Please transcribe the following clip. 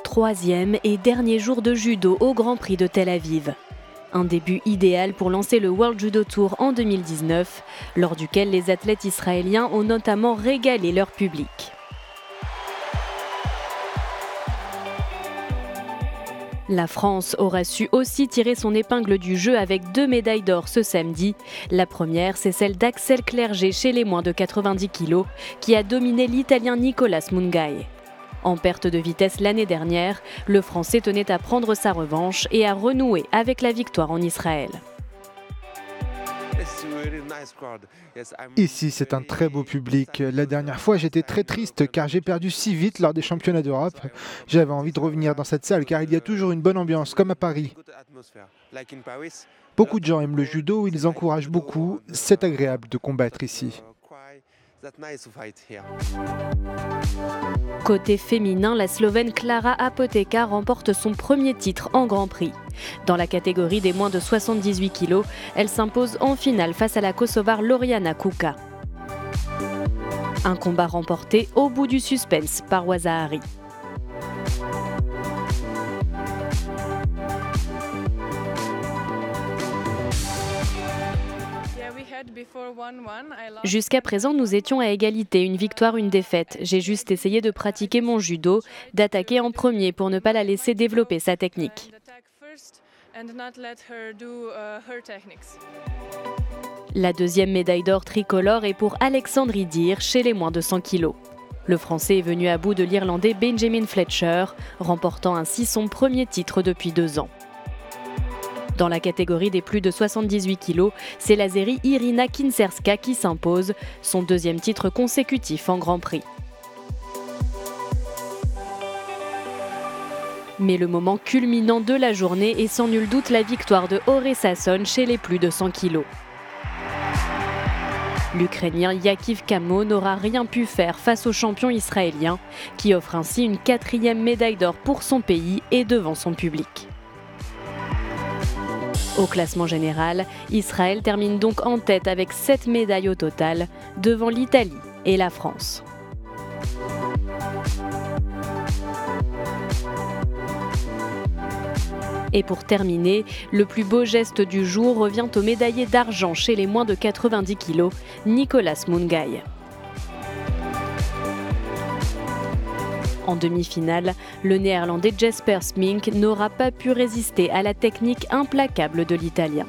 troisième et dernier jour de judo au Grand Prix de Tel Aviv. Un début idéal pour lancer le World Judo Tour en 2019, lors duquel les athlètes israéliens ont notamment régalé leur public. La France aura su aussi tirer son épingle du jeu avec 2 médailles d'or ce samedi. La première, c'est celle d'Axel Clerget chez les moins de 90 kg, qui a dominé l'Italien Nicolas Mungai. En perte de vitesse l'année dernière, le Français tenait à prendre sa revanche et à renouer avec la victoire en Israël. Ici, c'est un très beau public. La dernière fois, j'étais très triste car j'ai perdu si vite lors des championnats d'Europe. J'avais envie de revenir dans cette salle car il y a toujours une bonne ambiance, comme à Paris. Beaucoup de gens aiment le judo, ils encouragent beaucoup. C'est agréable de combattre ici. Côté féminin, la Slovène Klára Apotéka remporte son premier titre en Grand Prix. Dans la catégorie des moins de 78 kg, elle s'impose en finale face à la Kosovare Loriana Kuka. Un combat remporté au bout du suspense par Wazahari. Jusqu'à présent, nous étions à égalité, une victoire, une défaite. J'ai juste essayé de pratiquer mon judo, d'attaquer en premier pour ne pas la laisser développer sa technique. La deuxième médaille d'or tricolore est pour Alexandre Idir chez les moins de 100 kg. Le Français est venu à bout de l'Irlandais Benjamin Fletcher, remportant ainsi son premier titre depuis 2 ans. Dans la catégorie des plus de 78 kg, c'est l'Azérie Irina Kinserska qui s'impose, son deuxième titre consécutif en Grand Prix. Mais le moment culminant de la journée est sans nul doute la victoire de Oré Sasson chez les plus de 100 kg. L'Ukrainien Yakiv Kamo n'aura rien pu faire face au champion israélien, qui offre ainsi une 4e médaille d'or pour son pays et devant son public. Au classement général, Israël termine donc en tête avec 7 médailles au total, devant l'Italie et la France. Et pour terminer, le plus beau geste du jour revient au médaillé d'argent chez les moins de 90 kg, Nicolas Mungai. En demi-finale, le Néerlandais Jesper Smink n'aura pas pu résister à la technique implacable de l'Italien.